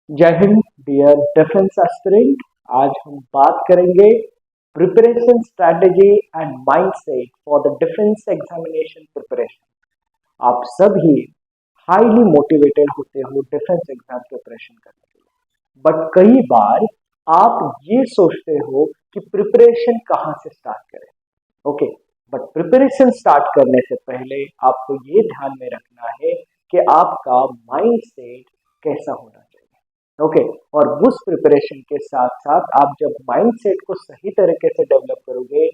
जय Hind dear defence aspirant. आज हम बात करेंगे preparation strategy and mindset for the defence examination preparation. आप सभी हाईली मोटिवेटेड होते हो डिफेंस एग्जाम प्रिपरेशन करने के लिए, बट कई बार आप ये सोचते हो कि प्रिपरेशन कहाँ से स्टार्ट करें। ओके, बट प्रिपरेशन स्टार्ट करने से पहले आपको ये ध्यान में रखना है कि आपका माइंडसेट कैसा होना चाहिए। ओके, और उस प्रिपरेशन के साथ साथ आप जब माइंडसेट को सही तरीके से डेवलप करोगे,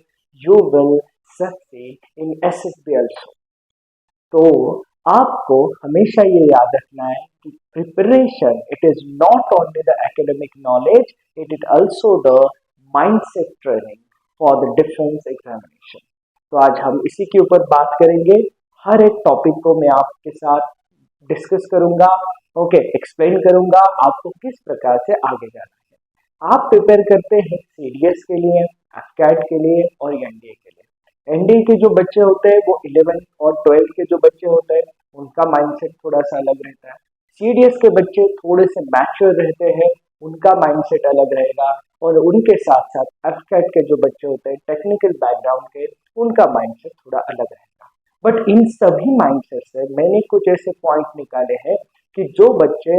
you will succeed in SSB also. तो आपको हमेशा ये याद रखना है कि preparation it is not only the academic knowledge, it is also the mindset training for the defence examination. तो आज हम इसी के ऊपर बात करेंगे। हर एक टॉपिक को मैं आपके साथ डिस्कस करूंगा, ओके, एक्सप्लेन करूंगा आपको किस प्रकार से आगे जाना है। आप प्रिपेयर करते हैं सीडीएस के लिए, एफकैट के लिए और एनडीए के लिए। एनडीए के जो बच्चे होते हैं वो 11 और 12 के जो बच्चे होते हैं उनका माइंडसेट थोड़ा सा अलग रहता है। सीडीएस के बच्चे थोड़े से मैच्योर रहते हैं, उनका माइंडसेट अलग रहेगा। और उनके साथ साथ एफकैट के जो बच्चे होते हैं टेक्निकल बैकग्राउंड के, उनका माइंडसेट थोड़ा अलग रहेगा। बट इन सभी माइंडसेट से मैंने कुछ ऐसे पॉइंट निकाले हैं कि जो बच्चे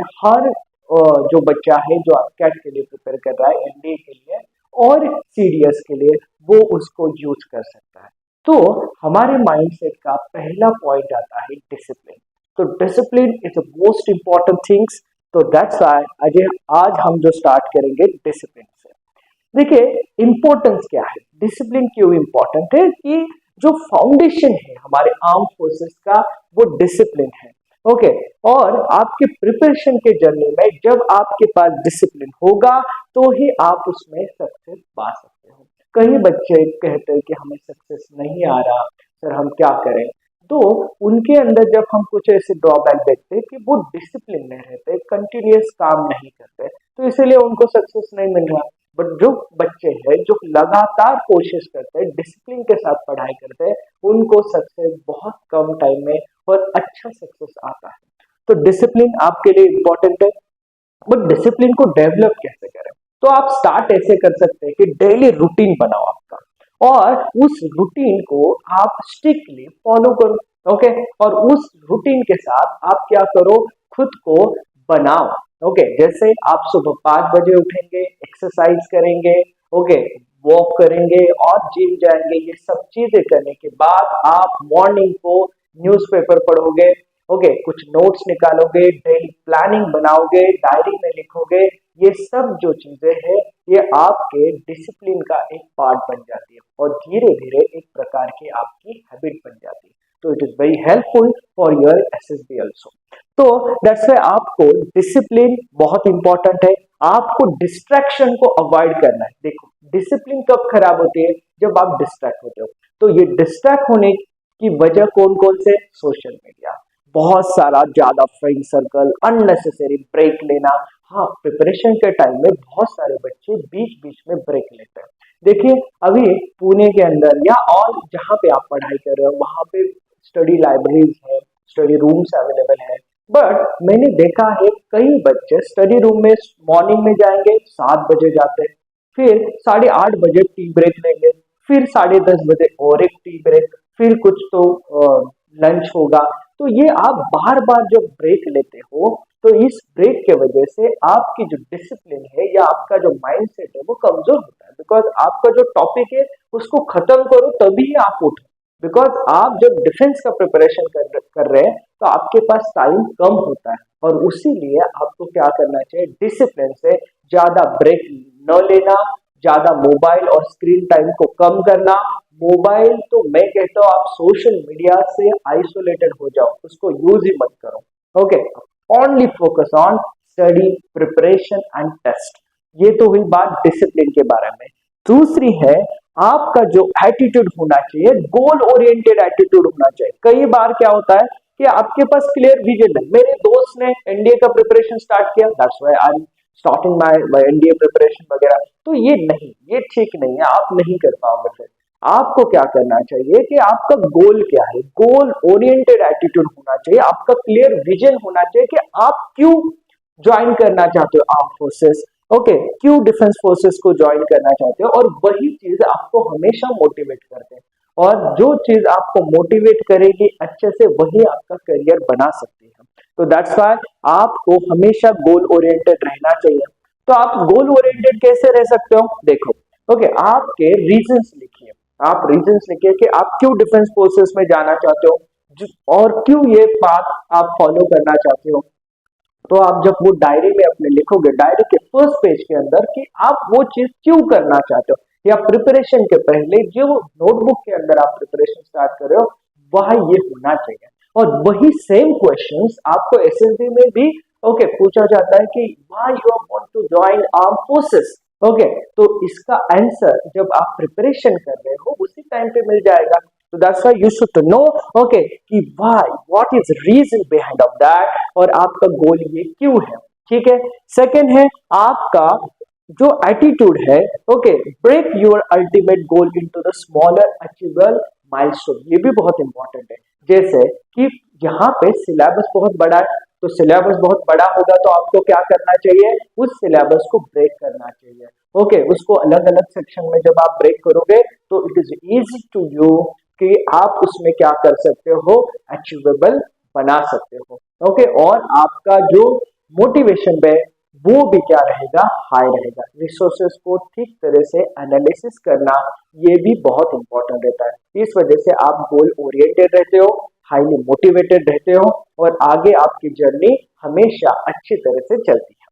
जो बच्चा है जो कैट के लिए प्रिपेयर कर रहा है, एनडीए के लिए और सीडीएस के लिए, वो उसको यूज कर सकता है। तो हमारे माइंडसेट का पहला पॉइंट आता है डिसिप्लिन। तो discipline is the most important things. तो दैट्स व्हाई आज हम जो स्टार्ट करेंगे डिसिप्लिन से। देखिए, इंपॉर्टेंस क्या है, डिसिप्लिन क्यों इंपॉर्टेंट है कि जो फाउंडेशन है हमारे आर्म फोर्सेस का वो डिसिप्लिन है। ओके, और आपके प्रिपरेशन के जर्नी में जब आपके पास डिसिप्लिन होगा तो ही आप उसमें सक्सेस पा सकते हो। कई बच्चे कहते हैं कि हमें सक्सेस नहीं आ रहा, सर हम क्या करें। तो उनके अंदर जब हम कुछ ऐसे ड्रॉबैक देखते हैं कि वो डिसिप्लिन में रहते, कंटिन्यूस काम नहीं करते, तो इसीलिए उनको सक्सेस नहीं मिल रहा। बट जो बच्चे हैं जो लगातार कोशिश करते हैं, डिसिप्लिन के साथ पढ़ाई करते हैं, उनको सक्सेस बहुत कम टाइम में और अच्छा सक्सेस आता है। तो डिसिप्लिन आपके लिए इंपॉर्टेंट है। बट डिसिप्लिन को डेवलप कैसे करें? तो आप स्टार्ट ऐसे कर सकते हैं कि डेली रूटीन बनाओ आपका, और उस रूटीन को आप स्ट्रिक्टली फॉलो करो। ओके, और उस रूटीन के साथ आप क्या करो, खुद को बनाओ। ओके, जैसे आप सुबह 5 बजे उठेंगे, एक्सरसाइज करेंगे, ओके, वॉक करेंगे और जिम जाएंगे। ये सब चीजें करने के बाद आप मॉर्निंग को न्यूज़पेपर पढ़ोगे, ओके, कुछ नोट्स निकालोगे, डेली प्लानिंग बनाओगे, डायरी में लिखोगे। ये सब जो चीजें हैं ये आपके डिसिप्लिन का एक पार्ट बन जाती है और धीरे धीरे एक प्रकार की आपकी हैबिट बन जाती है। तो it is very helpful for your SSB also. तो दैट्स व्हाई आपको डिसिप्लिन बहुत इंपॉर्टेंट है। आपको डिस्ट्रैक्शन को अवॉइड करना है। देखो, डिसिप्लिन कब खराब होती है, जब आप डिस्ट्रैक्ट होते हो। तो ये डिस्ट्रैक्ट होने की वजह कौन कौन से, सोशल मीडिया, बहुत सारा ज्यादा फ्रेंड सर्कल, अननेसेसरी ब्रेक लेना। हाँ, प्रिपरेशन के टाइम में बहुत सारे बच्चे बीच बीच में ब्रेक लेते हैं। देखिए, अभी पुणे के अंदर या और जहाँ पे आप पढ़ाई कर रहे हो वहां पे स्टडी लाइब्रेरीज है, स्टडी रूम्स अवेलेबल है। बट मैंने देखा है कई बच्चे स्टडी रूम में मॉर्निंग में जाएंगे, 7 बजे जाते हैं, फिर 8:30 बजे टी ब्रेक लेंगे, फिर 10:30 बजे और एक टी ब्रेक, फिर कुछ तो लंच होगा। तो ये आप बार बार जब ब्रेक लेते हो तो इस ब्रेक के वजह से आपकी जो डिसिप्लिन है या आपका जो माइंडसेट है वो कमजोर होता है। बिकॉज आपका जो टॉपिक है उसको खत्म करो तभी आप उठो। बिकॉज आप जब डिफेंस का प्रिपरेशन कर रहे हैं तो आपके पास टाइम कम होता है, और उसी लिए आपको क्या करना चाहिए, डिसिप्लिन से ज्यादा ब्रेक न लेना, ज्यादा मोबाइल और स्क्रीन टाइम को कम करना। मोबाइल तो मैं कहता हूँ आप सोशल मीडिया से आइसोलेटेड हो जाओ, उसको यूज ही मत करो। Okay, only focus on study, preparation and test. ये तो हुई बात डिसिप्लिन के बारे में। दूसरी है आपका जो एटीट्यूड होना चाहिए, गोल ओरिएंटेड एटीट्यूड होना चाहिए। कई बार क्या होता है कि आपके पास क्लियर विजन है। मेरे दोस्त ने एनडीए का प्रिपरेशन स्टार्ट किया, that's why I am starting my NDA preparation वगैरह। तो ये नहीं, ये ठीक नहीं है, आप नहीं कर पाओगे। फिर आपको क्या करना चाहिए कि आपका गोल क्या है, गोल ओरिएंटेड एटीट्यूड होना चाहिए, आपका क्लियर विजन होना चाहिए कि आप क्यों ज्वाइन करना चाहते हो आर्म फोर्सेस, ओके, क्यों डिफेंस फोर्सेस को ज्वाइन करना चाहते हो, और वही चीज आपको हमेशा मोटिवेट करते हैं, और जो चीज आपको मोटिवेट करेगी अच्छे से वही आपका करियर बना सकती है। तो दैट्स व्हाई आपको हमेशा गोल ओरिएंटेड रहना चाहिए। तो आप गोल ओरिएंटेड कैसे रह सकते हो, देखो, ओके, आपके रीजंस लिखिए, आप रीजंस लिखिए कि आप क्यों डिफेंस फोर्सेस में जाना चाहते हो, और क्यों ये पाथ आप फॉलो करना चाहते हो। तो आप जब वो डायरी में अपने लिखोगे, डायरी के फर्स्ट पेज के अंदर, कि आप वो चीज क्यों करना चाहते हो, या प्रिपरेशन के पहले जो नोटबुक के अंदर आप प्रिपरेशन स्टार्ट कर रहे हो वह ये होना चाहिए। और वही सेम क्वेश्चंस आपको एसएसबी में भी ओके पूछा जाता है कि why you want to join arm forces, okay, तो इसका आंसर जब आप प्रिपरेशन कर रहे हो उसी टाइम पे मिल जाएगा। तो that's why you should to know, okay, कि why, what is reason behind of that, और आपका गोल ये क्यों है, ठीक है। सेकंड है आपका जो एटीट्यूड है, okay, break your ultimate goal into the smaller achievable milestone, ये भी बहुत इंपॉर्टेंट है। जैसे कि यहाँ पे सिलेबस बहुत बड़ा है, तो सिलेबस बहुत बड़ा होगा तो आपको क्या करना चाहिए, उस सिलेबस को ब्रेक करना चाहिए, ओके, उसको अलग अलग सेक्शन में जब आप ब्रेक करोगे तो it is easy to you कि आप उसमें क्या कर सकते हो, अचीवेबल बना सकते हो, ओके, और आपका जो मोटिवेशन है वो भी क्या रहेगा, हाई रहेगा। रिसोर्सेस को ठीक तरह से एनालिसिस करना ये भी बहुत इंपॉर्टेंट रहता है। इस वजह से आप गोल ओरिएंटेड रहते हो, हाईली मोटिवेटेड रहते हो, और आगे आपकी जर्नी हमेशा अच्छी तरह से चलती है।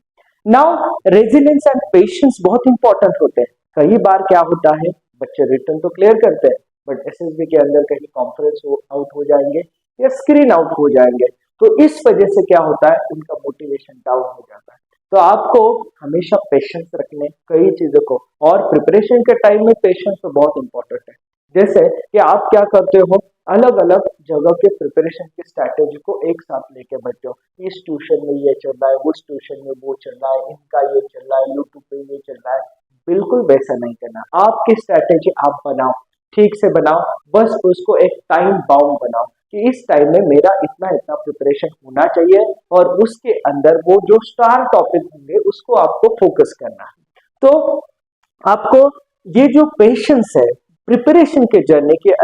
नाउ रेजिलियंस एंड पेशेंस बहुत इंपॉर्टेंट होते हैं। कई बार क्या होता है, बच्चे रिटर्न तो क्लियर करते हैं बट एसएसबी के अंदर कहीं कॉन्फ्रेंस आउट हो जाएंगे या स्क्रीन आउट हो जाएंगे, तो इस वजह से क्या होता है, उनका मोटिवेशन डाउन हो जाता है। तो आपको हमेशा पेशेंस रखने कई चीजों को, और प्रिपरेशन के टाइम में पेशेंस तो बहुत इंपॉर्टेंट है। जैसे कि आप क्या करते हो, अलग अलग जगह के प्रिपरेशन की स्ट्रैटेजी को एक साथ लेके बैठते हो, इस ट्यूशन में ये चल रहा है, उस ट्यूशन में वो चल रहा है, इनका ये चल रहा है, यूट्यूब पे ये चल रहा है। बिल्कुल वैसा नहीं करना, आपकी स्ट्रैटेजी आप बनाओ, ठीक से बनाओ, बस उसको एक टाइम बाउंड बनाओ कि इस टाइम में मेरा इतना इतना प्रिपरेशन होना चाहिए, और उसके अंदर वो जो स्टार टॉपिक होंगे उसको आपको फोकस करना है। तो आपको ये जो पेशेंस है प्रिपरेशन के जर्नी के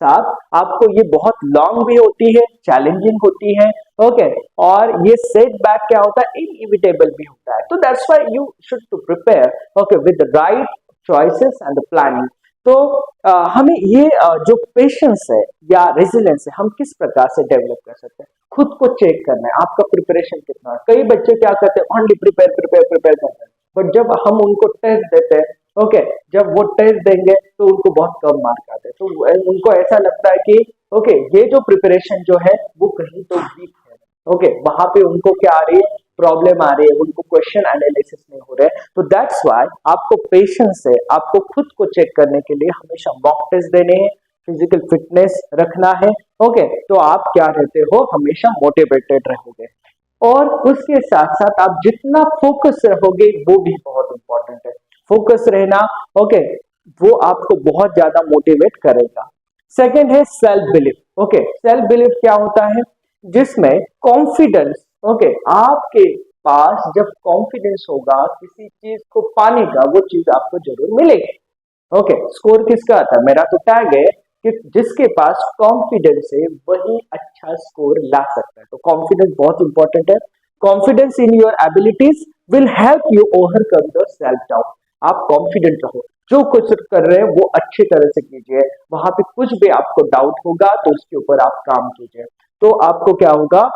साथ, आपको ये बहुत लॉन्ग भी होती है, चैलेंजिंग होती है, ओके, और ये सेटबैक क्या होता है, इनएविटेबल भी होता है। तो that's why you should to prepare, okay, with the right choices and the planning. तो हमें ये जो पेशेंस है या रेजिलेंस है हम किस प्रकार से डेवलप कर सकते हैं, खुद को चेक करना है आपका प्रिपरेशन कितना है। कई बच्चे क्या करते हैं, ओनली प्रिपेयर प्रिपेयर प्रिपेयर करते हैं, बट जब हम उनको टेस्ट देते हैं, ओके, जब वो टेस्ट देंगे तो उनको बहुत कम मार्क आते हैं, तो उनको ऐसा लगता है कि ओके ये जो प्रिपरेशन जो है वो कहीं तो वीक है, ओके, वहां पे उनको क्या आ रही है, प्रॉब्लम आ रही है, उनको क्वेश्चन एनालिसिस नहीं हो रहे। तो दैट्स व्हाई आपको पेशेंस है, आपको खुद को चेक करने के लिए हमेशा मॉक टेस्ट देने हैं, फिजिकल फिटनेस रखना है, ओके, तो आप क्या रहते हो, हमेशा मोटिवेटेड रहोगे। और उसके साथ साथ आप जितना फोकस रहोगे वो भी बहुत इंपॉर्टेंट है, फोकस रहना, ओके, वो आपको बहुत ज्यादा मोटिवेट करेगा। सेकंड है self belief, okay, self belief क्या होता है, जिसमें कॉन्फिडेंस, ओके, आपके पास जब कॉन्फिडेंस होगा किसी चीज को पाने का, वो चीज आपको जरूर मिलेगी, ओके। स्कोर किसका आता है, मेरा तो टैग है कि जिसके पास कॉन्फिडेंस है वही अच्छा स्कोर ला सकता है। तो कॉन्फिडेंस बहुत इंपॉर्टेंट है। Confidence in your abilities will help you overcome your self doubt. आप कॉन्फिडेंट रहो, जो कुछ कर रहे हैं वो अच्छी तरह से कीजिए, वहां पे कुछ भी आपको डाउट होगा तो उसके ऊपर आप काम कीजिए, तो आपको क्या होगा,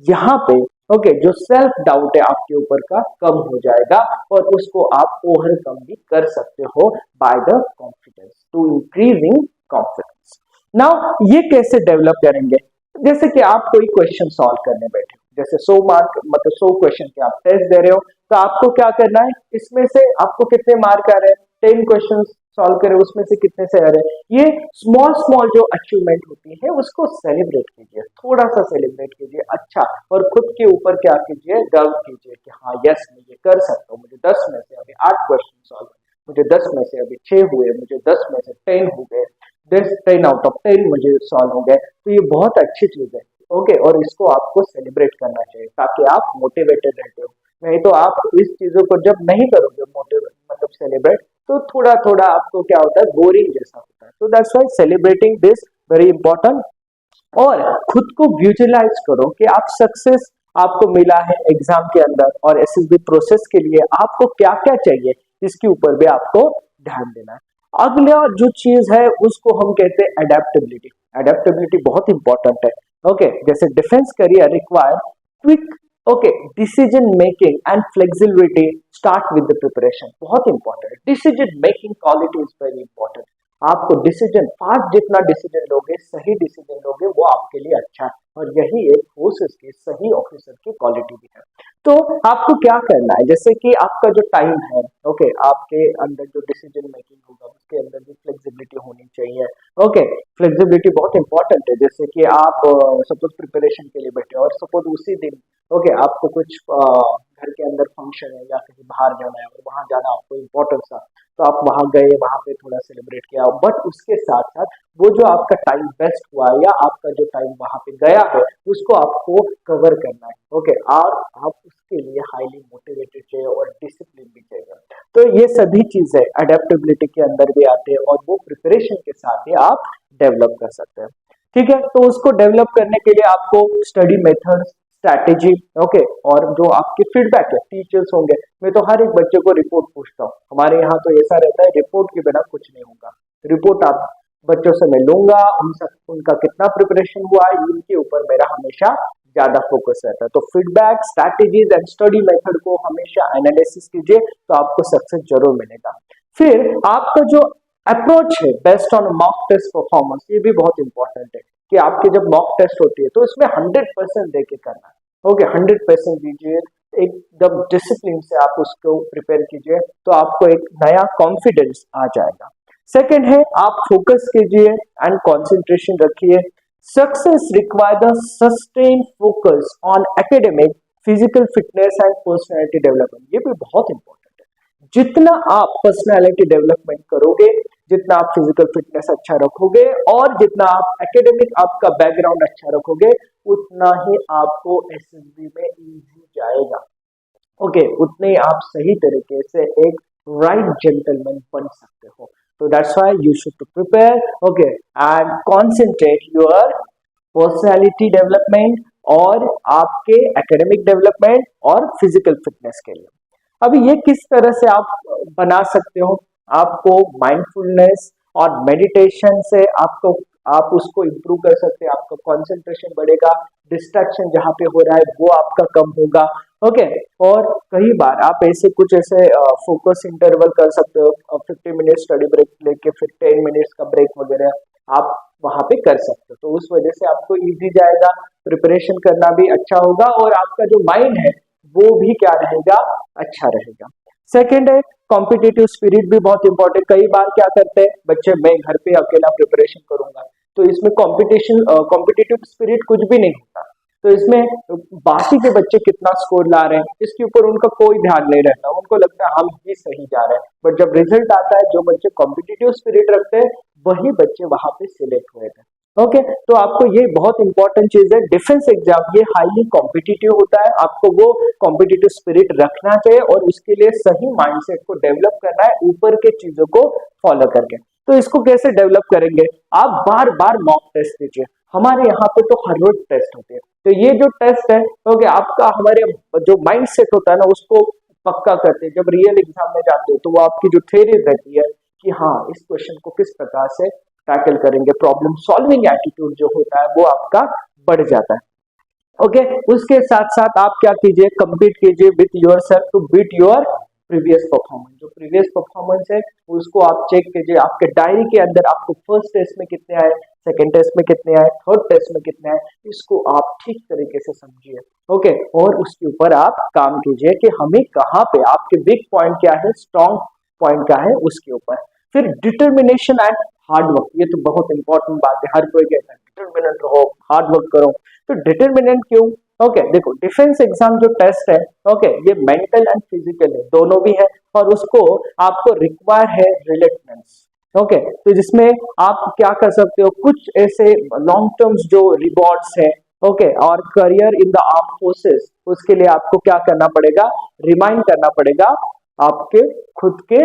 यहाँ पे ओके जो सेल्फ डाउट है आपके ऊपर का कम हो जाएगा, और उसको आप ओवरकम भी कर सकते हो by the confidence, to increasing confidence. Now ये कैसे डेवलप करेंगे, जैसे कि आप कोई क्वेश्चन सॉल्व करने बैठे हो, जैसे 100 मार्क मतलब 100 क्वेश्चन के आप टेस्ट दे रहे हो, तो आपको क्या करना है, इसमें से आपको कितने मार्क आ रहे हैं, 10 क्वेश्चन सॉल्व करे उसमें से कितने से आ रहे हैं। ये स्मॉल स्मॉल जो अचीवमेंट होती है उसको सेलिब्रेट कीजिए, थोड़ा सा सेलिब्रेट कीजिए, अच्छा, और खुद के ऊपर क्या कीजिए, गर्व कीजिए कि हाँ यस मैं ये कर सकता हूँ, मुझे 10 में से अभी 8 क्वेश्चन सॉल्व, मुझे 10 में से अभी 6 हुए, मुझे 10 में से 10 हो गए, 10 आउट ऑफ 10 मुझे सॉल्व हो गए। तो ये बहुत अच्छी चीज है। ओके, और इसको आपको सेलिब्रेट करना चाहिए ताकि आप मोटिवेटेड रहते हो। नहीं तो आप इस चीजों को जब नहीं करोगे मोटिवेट मतलब सेलिब्रेट, तो थोड़ा थोड़ा आपको क्या होता है, बोरिंग जैसा होता है। तो that's why celebrating this very important. और खुद को विजुअलाइज करो कि आप सक्सेस आपको मिला है एग्जाम के अंदर, और एसएसबी प्रोसेस के लिए आपको क्या क्या चाहिए, इसके ऊपर भी आपको ध्यान देना है। अगला जो चीज है उसको हम कहते हैं अडेप्टेबिलिटी। अडेप्टेबिलिटी बहुत इंपॉर्टेंट है। ओके, जैसे defence career require quick okay decision making and flexibility start with the preparation. बहुत इंपॉर्टेंट है, decision making quality is very important. आपको डिसीजन फास्ट जितना डिसीजन लोगे, सही डिसीजन लोगे, वो आपके लिए अच्छा है, और यही एक फोर्सेस की सही ऑफिसर की क्वालिटी भी है। तो आपको क्या करना है, जैसे कि आपका जो टाइम है, ओके, आपके अंदर जो डिसीजन मेकिंग होगा उसके अंदर भी फ्लेक्सिबिलिटी होनी चाहिए। ओके, फ्लेक्सिबिलिटी बहुत इंपॉर्टेंट है। जैसे कि आप सपोज प्रिपरेशन के लिए बैठे और सपोज उसी दिन ओके आपको कुछ घर के अंदर फंक्शन है या कहीं बाहर जाना है और वहां जाना आपको इम्पोर्टेंट था, तो आप वहां गए, वहां पे थोड़ा सेलिब्रेट किया, बट उसके साथ साथ वो जो आपका टाइम वेस्ट हुआ है या आपका जो टाइम वहां पे गया है उसको आपको कवर करना है। ओके, और आप उसके लिए हाईली मोटिवेटेड चाहिए और डिसिप्लिन भी चाहिए। तो ये सभी चीजें अडेप्टेबिलिटी के अंदर भी आते हैं और वो प्रिपरेशन के साथ ही आप डेवलप कर सकते हैं। ठीक है, तो उसको डेवलप करने के लिए आपको स्टडी मेथड्स, स्ट्रैटेजी, ओके, और जो आपके फीडबैक है टीचर्स होंगे। मैं तो हर एक बच्चे को रिपोर्ट पूछता हूँ, हमारे यहाँ तो ऐसा रहता है रिपोर्ट के बिना कुछ नहीं होगा। रिपोर्ट आप बच्चों से मैं लूंगा, उनका कितना प्रिपरेशन हुआ है इनके ऊपर मेरा हमेशा ज्यादा फोकस रहता है। तो feedback, strategies and study method को हमेशा एनालिसिस कीजिए, तो आपको सक्सेस जरूर मिलेगा। फिर आपका जो अप्रोच है based on mock test performance, ये भी बहुत इंपॉर्टेंट है कि आपकी जब मॉक टेस्ट होती है तो इसमें 100% देके करना है। ओके, 100% दीजिए, एकदम डिसिप्लिन से आप उसको प्रिपेयर कीजिए, तो आपको एक नया कॉन्फिडेंस आ जाएगा। सेकंड है, आप फोकस कीजिए एंड कंसंट्रेशन रखिए। Success require the sustain focus on academic, physical fitness and personality development. ये भी बहुत इंपॉर्टेंट है। जितना आप पर्सनैलिटी डेवलपमेंट करोगे, जितना आप फिजिकल फिटनेस अच्छा रखोगे और जितना आप एकेडमिक आपका बैकग्राउंड अच्छा रखोगे, उतना ही आपको एसएसबी में इजी जाएगा। ओके, उतने ही आप सही तरीके से एक राइट जेंटलमैन बन सकते हो। तो that's why you should to prepare okay and concentrate your personality development और आपके एकेडमिक डेवलपमेंट और फिजिकल फिटनेस के लिए। अभी ये किस तरह से आप बना सकते हो, आपको माइंडफुलनेस और मेडिटेशन से आपको आप उसको इम्प्रूव कर सकते हैं। आपका कंसंट्रेशन बढ़ेगा, डिस्ट्रैक्शन जहाँ पे हो रहा है वो आपका कम होगा। ओके, और कई बार आप ऐसे कुछ ऐसे फोकस इंटरवल कर सकते हो, 50 मिनट स्टडी ब्रेक लेके फिर 10 मिनट्स का ब्रेक वगैरह आप वहां पे कर सकते हो। तो उस वजह से आपको इजी जाएगा, प्रिपरेशन करना भी अच्छा होगा और आपका जो माइंड है वो भी क्या रहेगा, अच्छा रहेगा। सेकंड है कॉम्पिटिटिव स्पिरिट भी बहुत इंपॉर्टेंट। कई बार क्या करते हैं बच्चे, मैं घर पे अकेला प्रिपरेशन करूंगा, तो इसमें कॉम्पिटिटिव स्पिरिट कुछ भी नहीं होता। तो इसमें बाकी के बच्चे कितना स्कोर ला रहे हैं इसके ऊपर उनका कोई ध्यान नहीं रहता, उनको लगता है हम ही सही जा रहे हैं। बट जब रिजल्ट आता है, जो बच्चे कॉम्पिटिटिव स्पिरिट रखते हैं वही बच्चे वहां पे सिलेक्ट हुए थे। ओके, तो आपको ये बहुत इंपॉर्टेंट चीज है। डिफेंस एग्जाम ये हाईली कॉम्पिटिटिव होता है, आपको वो कॉम्पिटिटिव स्पिरिट रखना चाहिए और उसके लिए सही माइंडसेट को डेवलप करना है ऊपर के चीजों को फॉलो करके। तो इसको कैसे डेवलप करेंगे, आप बार बार मॉक टेस्ट दीजिए। हमारे यहाँ पे तो हर रोज टेस्ट होते हैं, तो ये जो टेस्ट है ओके आपका हमारे जो माइंड सेट होता है ना उसको पक्का करते हैं। जब रियल एग्जाम में जाते हो तो वो आपकी जो थ्योरी रहती है कि हाँ इस क्वेश्चन को किस प्रकार से टैकल करेंगे, प्रॉब्लम सॉल्विंग एटीट्यूड जो होता है वो आपका बढ़ जाता है। ओके, उसके साथ साथ आप क्या कीजिए, compete कीजिए with your self to beat your previous performance. जो प्रीवियस परफॉर्मेंस है उसको आप चेक कीजिए, आपके डायरी के अंदर आपको फर्स्ट टेस्ट में कितने आए, सेकंड टेस्ट में कितने आए, थर्ड टेस्ट में कितने आए, इसको आप ठीक तरीके से समझिए। ओके, और उसके ऊपर आप काम कीजिए कि हमें कहाँ पे, आपके वीक पॉइंट क्या है, स्ट्रॉन्ग पॉइंट क्या है, उसके ऊपर। फिर डिटर्मिनेशन एंड हार्ड वर्क, ये तो बहुत इंपॉर्टेंट बात है, हर कोई कहता है डिटर्मिनेंट रहो, हार्ड वर्क करो। तो डिटर्मिनेंट क्यों, ओके देखो डिफेंस एग्जाम जो टेस्ट है ओके ये मेंटल एंड फिजिकल है, दोनों भी है, और उसको आपको रिक्वायर है रिलेटेडनेस। ओके, तो जिसमें आप क्या कर सकते हो, कुछ ऐसे लॉन्ग टर्म्स जो रिवॉर्ड्स है ओके, और career in the arm forces, उसके लिए आपको क्या करना पड़ेगा, रिमाइंड करना पड़ेगा आपके खुद के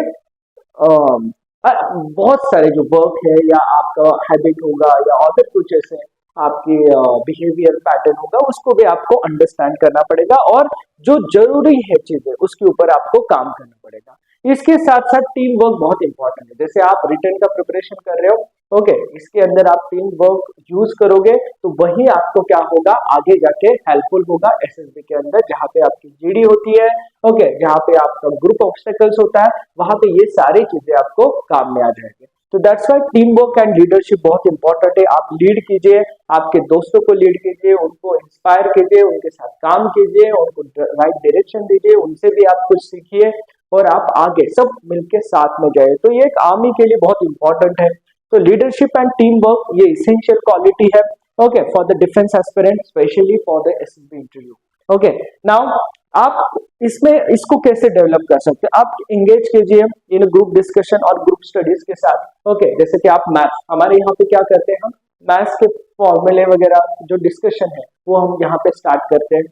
बहुत सारे जो वर्क है या आपका हैबिट होगा या अदर कुछ ऐसे आपकी बिहेवियर पैटर्न होगा, उसको भी आपको अंडरस्टैंड करना पड़ेगा और जो जरूरी है चीजें उसके ऊपर आपको काम करना पड़ेगा। इसके साथ साथ टीम वर्क बहुत इंपॉर्टेंट है। जैसे आप रिटर्न का प्रिपरेशन कर रहे हो, ओके, इसके अंदर आप टीम वर्क यूज करोगे तो वही आपको क्या होगा, आगे जाके हेल्पफुल होगा एसएसबी के अंदर, जहाँ पे आपकी जीडी होती है, ओके, जहाँ पे आपका ग्रुप ऑब्स्टेकल्स होता है, वहां पे ये सारी चीजें आपको काम में आ जाएंगे। तो that's why team work and leadership बहुत इंपॉर्टेंट है। आप लीड कीजिए, आपके दोस्तों को लीड कीजिए, उनको इंस्पायर कीजिए, उनके साथ काम कीजिए, उनको राइट डायरेक्शन दीजिए, उनसे भी आप कुछ सीखिए और आप आगे सब मिलके साथ में जाए। तो ये एक आर्मी के लिए बहुत इंपॉर्टेंट है। तो लीडरशिप एंड टीम वर्क ये इसेंशियल क्वालिटी है, okay, for the defence aspirant, specially for the SSB interview. Okay, now आप इसमें इसको कैसे डेवलप कर सकते हैं, आप इंगेज कीजिए इन ग्रुप डिस्कशन और ग्रुप स्टडीज के साथ। ओके, जैसे कि आप मैथ्स, हमारे यहाँ पे क्या करते हैं, हम मैथ्स के फॉर्मूले वगैरह जो डिस्कशन है वो हम यहाँ पे स्टार्ट करते हैं,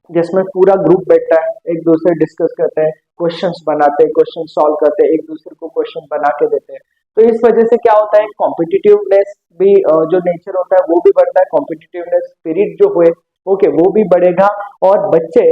जिसमें पूरा ग्रुप बैठता है, एक दूसरे डिस्कस करते हैं, क्वेश्चंस बनाते हैं, क्वेश्चन सॉल्व करते हैं, एक दूसरे को क्वेश्चन बना के देते हैं। तो इस वजह से क्या होता है, कॉम्पिटिटिवनेस भी जो नेचर होता है वो भी बढ़ता है, कॉम्पिटिटिवनेस स्पिरिट जो हुए, ओके, वो भी बढ़ेगा और बच्चे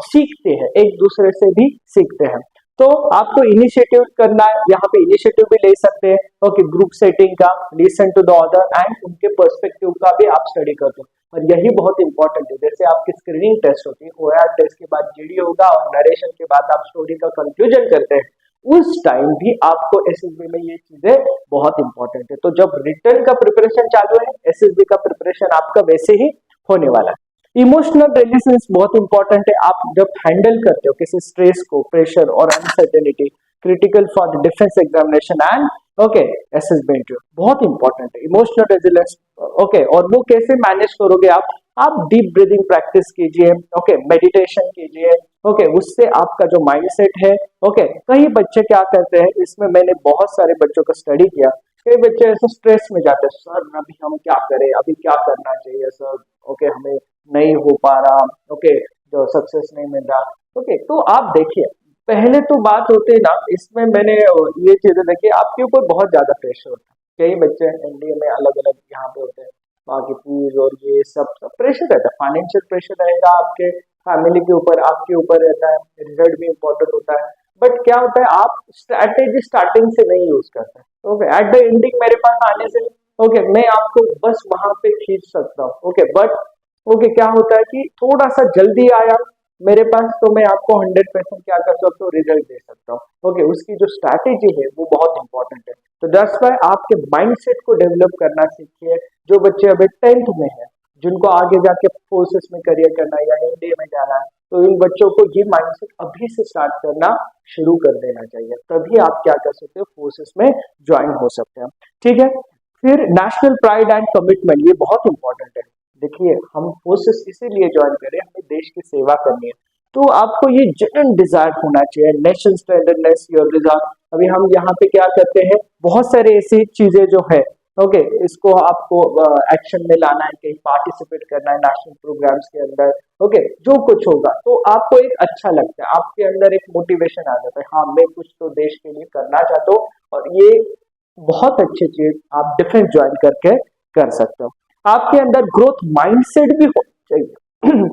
सीखते हैं, एक दूसरे से भी सीखते हैं। तो आपको इनिशिएटिव करना है, यहाँ पे इनिशिएटिव भी ले सकते हैं, ओके, ग्रुप सेटिंग का, listen to the other and उनके पर्सपेक्टिव का भी आप स्टडी करते हो। और यही बहुत इंपॉर्टेंट है, जैसे आपकी स्क्रीनिंग टेस्ट होती है, ओआर टेस्ट के बाद जीडी होगा और नरेशन के बाद आप स्टोरी का कंक्लूजन करते हैं, उस टाइम भी आपको एसएसबी में ये चीजें बहुत इंपॉर्टेंट है। तो जब रिटर्न का प्रिपरेशन चालू है, एसएसबी का प्रिपरेशन आपका वैसे ही होने वाला है। इमोशनल रेजिस्टेंस बहुत इंपॉर्टेंट है। आप जब हैंडल करते हो किसी स्ट्रेस को, प्रेशर और uncertainty, critical for the defence examination and okay SSB interview, बहुत इंपॉर्टेंट है इमोशनल रेजिलियंस। ओके, और वो कैसे मैनेज करोगे आप डीप ब्रीदिंग प्रैक्टिस कीजिए, ओके, मेडिटेशन कीजिए, ओके, उससे आपका जो माइंडसेट है, ओके, कई बच्चे क्या करते हैं, इसमें मैंने बहुत सारे बच्चों का स्टडी किया, कई बच्चे ऐसे स्ट्रेस में जाते हैं, सर अभी हम क्या करें, अभी क्या करना चाहिए सर, ओके, हमें नहीं हो पा रहा, ओके, जो सक्सेस नहीं मिल रहा, ओके। तो आप देखिए, पहले तो बात होती है ना, इसमें मैंने ये चीजें देखी, आपके ऊपर बहुत ज्यादा प्रेशर होता है। कई बच्चे एनडीए में अलग अलग यहाँ पे होते हैं, बाकी फीस और ये सब प्रेशर रहता है, फाइनेंशियल प्रेशर रहेगा, आपके फैमिली के ऊपर, आपके ऊपर रहता है, रिजल्ट भी इम्पोर्टेंट होता है। बट क्या होता है, आप स्ट्रैटेजी स्टार्टिंग से नहीं यूज करते, ओके, एट द एंडिंग मेरे पास आने से, ओके, मैं आपको बस वहां पे खींच सकता हूँ, ओके, बट ओके, क्या होता है कि थोड़ा सा जल्दी आया मेरे पास, तो मैं आपको 100% क्या कर सकता हूँ, रिजल्ट दे सकता हूँ, ओके। उसकी जो स्ट्रैटेजी है वो बहुत इंपॉर्टेंट है। तो दैट्स व्हाई आपके माइंडसेट को डेवलप करना सीखिए। जो बच्चे अभी 10th में है, जिनको आगे जाके फोर्सेस में करियर करना है या एनडीए में जाना है, तो इन बच्चों को ये माइंडसेट अभी से स्टार्ट करना शुरू कर देना चाहिए, तभी आप क्या कर सकते हो, फोर्सेस में ज्वाइन हो सकते हैं, ठीक है। फिर नेशनल प्राइड एंड कमिटमेंट, ये बहुत इंपॉर्टेंट है। देखिए, हम फोर्सेस इसीलिए ज्वाइन करें, हमें देश की सेवा करनी है, तो आपको ये जेन्युइन डिजायर होना चाहिए, नेशन स्टैंडर्डनेस योर डिजायर। अभी हम यहाँ पे क्या करते हैं, बहुत सारे ऐसी चीजें जो है, ओके, इसको आपको एक्शन में लाना है, कहीं पार्टिसिपेट करना है नेशनल प्रोग्राम्स के अंदर, ओके, जो कुछ होगा तो आपको एक अच्छा लगता है, आपके अंदर एक मोटिवेशन आ जाता है, हाँ मैं कुछ तो देश के लिए करना चाहता हूँ। और ये बहुत अच्छी चीज आप डिफेंस ज्वाइन करके कर सकते हो। आपके अंदर ग्रोथ माइंडसेट भी होना चाहिए।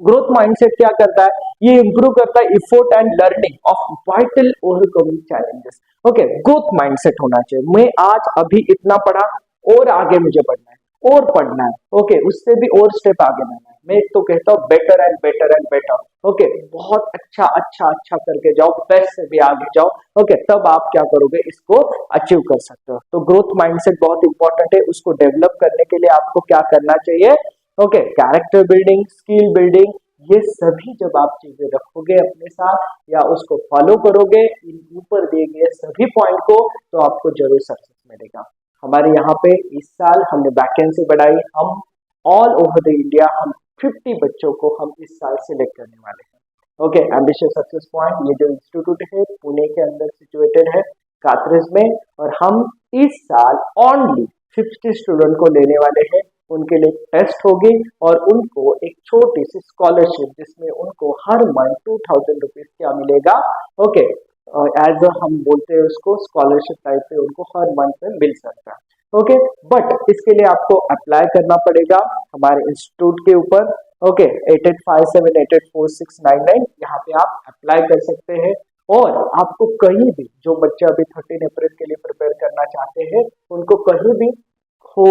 ग्रोथ माइंडसेट क्या करता है, ये इंप्रूव करता है effort and learning of vital overcoming challenges, okay. Growth mindset होना चाहिए, मैं आज अभी इतना पढ़ा और आगे मुझे पढ़ना है और पढ़ना है, ओके, उससे भी और स्टेप आगे जाना है। मैं तो कहता हूँ better and better and better, okay, बहुत अच्छा अच्छा अच्छा करके जाओ, बेस्ट से भी आगे जाओ, ओके, तब आप क्या करोगे, इसको अचीव कर सकते हो। तो ग्रोथ माइंडसेट बहुत इंपॉर्टेंट है, उसको डेवलप करने के लिए आपको क्या करना चाहिए, okay, character building, skill building, ये सभी जब आप चीजें रखोगे अपने साथ या उसको फॉलो करोगे, इन ऊपर दिए गए सभी पॉइंट को, तो आपको जरूर सक्सेस मिलेगा। हमारे यहाँ पे इस साल हमने वैकेंसी बढ़ाई, हम ऑल ओवर द इंडिया हम 50 बच्चों को हम इस साल सिलेक्ट करने वाले हैं, ओके। एम्बिशियस सक्सेस पॉइंट, ये जो इंस्टीट्यूट है पुणे के अंदर सिचुएटेड है, कात्रज में, और हम इस साल ओनली 50 स्टूडेंट को लेने वाले हैं उनके लिए टेस्ट होगी और उनको एक छोटी सी स्कॉलरशिप जिसमें उनको हर मंथ 2000 रुपीज क्या मिलेगा, ओके, एज हम बोलते हैं उसको स्कॉलरशिप टाइप पे उनको हर मंथ में मिल सकता है। ओके, बट इसके लिए आपको अप्लाई करना पड़ेगा हमारे इंस्टीट्यूट के ऊपर। ओके, 8857884699 यहाँ पे आप अप्लाई कर सकते हैं। और आपको कहीं भी जो बच्चे अभी 13 अप्रैल के लिए प्रिपेयर करना चाहते हैं उनको कहीं भी हो,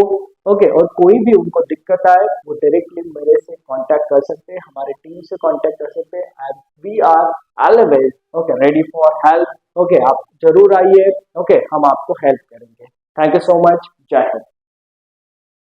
ओके, और कोई भी उनको दिक्कत आए वो डायरेक्टली मेरे से कांटेक्ट कर सकते हैं, हमारे टीम से कांटेक्ट कर सकते हैं and we are always okay ready for help. Okay, आप जरूर आइए, ओके, हम आपको हेल्प करेंगे। Thank you so much. जय हिंद।